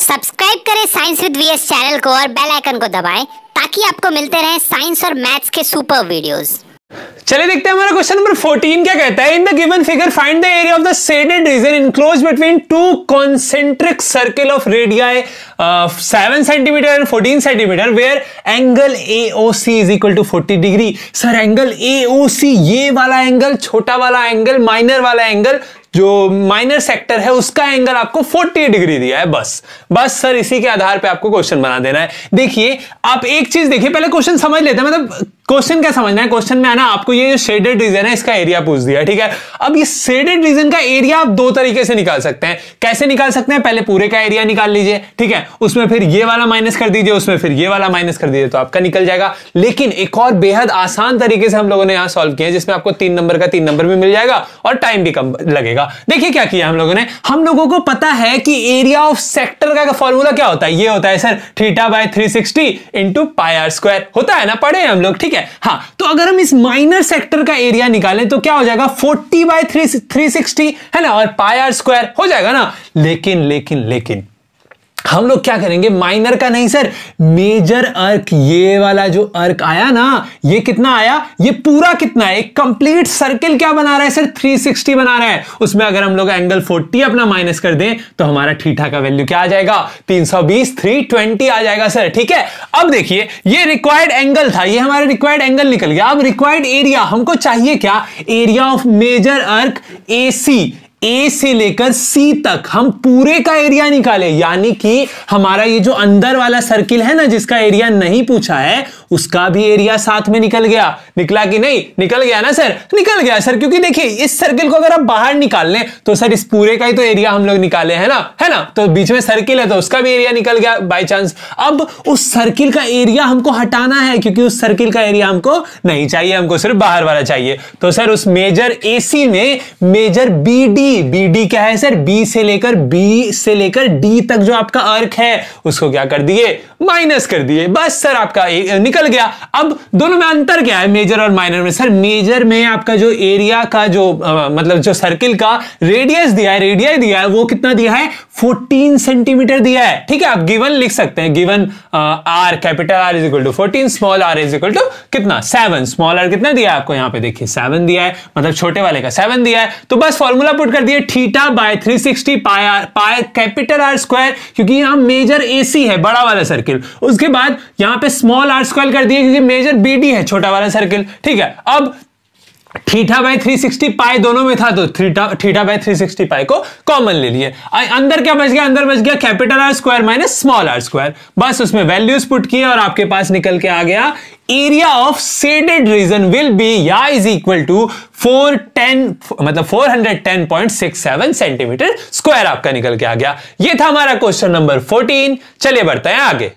Subscribe करें science with VS channel को और बेल आइकन को दबाएं ताकि आपको मिलते रहें साइंस और मैथ्स के सुपर वीडियोस। चलिए देखते हैं हमारा क्वेश्चन नंबर 14 क्या कहता है। In the given figure find the area of the shaded region enclosed between two concentric circle of radii 7 centimetre and 14 centimetre where angle AOC is equal to 40 degree. Sir angle AOC, ये वाला angle, छोटा वाला angle, minor वाला angle, जो minor sector है उसका angle आपको 40 degree दिया है। बस सर इसी के आधार पे आपको क्वेश्चन बना देना है। देखिए आप एक चीज देखिए, पहले क्वेश्चन समझ लेते हैं। मतलब क्वेश्चन क्या समझना है, क्वेश्चन में है ना आपको ये जो शेडेड रीजन है इसका एरिया पूछ दिया, ठीक है। अब ये शेडेड रीजन का एरिया आप दो तरीके से निकाल सकते हैं। कैसे निकाल सकते हैं, पहले पूरे का एरिया निकाल लीजिए, ठीक है, उसमें फिर ये वाला माइनस कर दीजिए, उसमें फिर ये वाला माइनस कर दीजिए, तो आपका निकल जाएगा। लेकिन एक और बेहद आसान तरीके से हम लोगों ने यहां सॉल्व किया जिसमें आपको 3 नंबर का 3 नंबर भी मिल जाएगा और टाइम भी कम लगेगा। देखिए क्या किया हम लोगों ने, हम लोगों को पता है कि एरिया ऑफ सेक्टर का फॉर्मूला क्या होता है, ये होता है सर θ/360 इंटू πr² होता है ना, पढ़े हम लोग, ठीक है। हाँ, तो अगर हम इस माइनर सेक्टर का एरिया निकालें तो क्या हो जाएगा 40/360 है ना, और πr² हो जाएगा ना। लेकिन हम लोग क्या करेंगे, माइनर का नहीं सर, मेजर अर्क, ये वाला जो अर्क आया ना, ये कितना आया, ये पूरा कितना है, एक कंप्लीट सर्किल क्या बना रहा है सर, 360 बना रहा है। उसमें अगर हम लोग एंगल 40 अपना माइनस कर दें तो हमारा थीटा का वैल्यू क्या आ जाएगा, 320, 320 आ जाएगा सर, ठीक है। अब देखिए ये रिक्वायर्ड एंगल था, ये हमारा रिक्वायर्ड एंगल निकल गया। अब रिक्वायर्ड एरिया हमको चाहिए क्या, एरिया ऑफ मेजर अर्क AC, A से लेकर C तक हम पूरे का एरिया निकाले, यानी कि हमारा ये जो अंदर वाला सर्किल है ना जिसका एरिया नहीं पूछा है उसका भी एरिया साथ में निकल गया। निकला कि नहीं, निकल गया ना सर, निकल गया सर, क्योंकि देखिए इस सर्किल को अगर आप बाहर निकाल लें तो सर इस पूरे का ही तो एरिया हम लोग निकाले है ना, तो बीच में सर्किल है तो उसका भी एरिया निकल गया बाय चांस। अब उस सर्किल का एरिया हमको हटाना है क्योंकि उस सर्किल का एरिया हमको नहीं चाहिए, हमको सिर्फ बाहर वाला चाहिए। तो सर उस मेजर AC में मेजर BD क्या है सर, B से लेकर D तक जो आपका अर्क है उसको क्या कर दिए, माइनस कर दिए। बस सर आपका निकल गया। अब दोनों में अंतर क्या है, मेजर और माइनर में, सर मेजर में आपका जो एरिया का जो मतलब जो सर्किल का रेडियस दिया है, वो कितना दिया है, 14 सेंटीमीटर दिया है, ठीक है। आप गिवन लिख सकते हैं, given R, capital R is equal to 14, small r is equal to कितना, 7। स्मॉल r कितना दिया है आपको, यहां पे देखिए 7 दिया है, मतलब छोटे वाले का 7 दिया है। तो बस फॉर्मूला पुट कर दिए, θ/360 पाई कैपिटल R², क्योंकि यहां मेजर AC है बड़ा वाला सर्किल, उसके बाद यहां पे स्मॉल r² कर दिए क्योंकि मेजर BD है छोटा वाला सर्किल, ठीक है। अब θ/360 पाई दोनों में था तो θ/360 पाई को कॉमन ले लिए। अंदर क्या बच गया, अंदर बच गया capital R² minus small r²। बस उसमें वैल्यूज पुट किए और आपके पास निकल के आ गया area of shaded region will be या is equal to 410.67 centimetre square आपका निकल के आ गया। ये था हमारा क्वेश्चन नंबर 14। चलिए बढ़ते हैं आगे।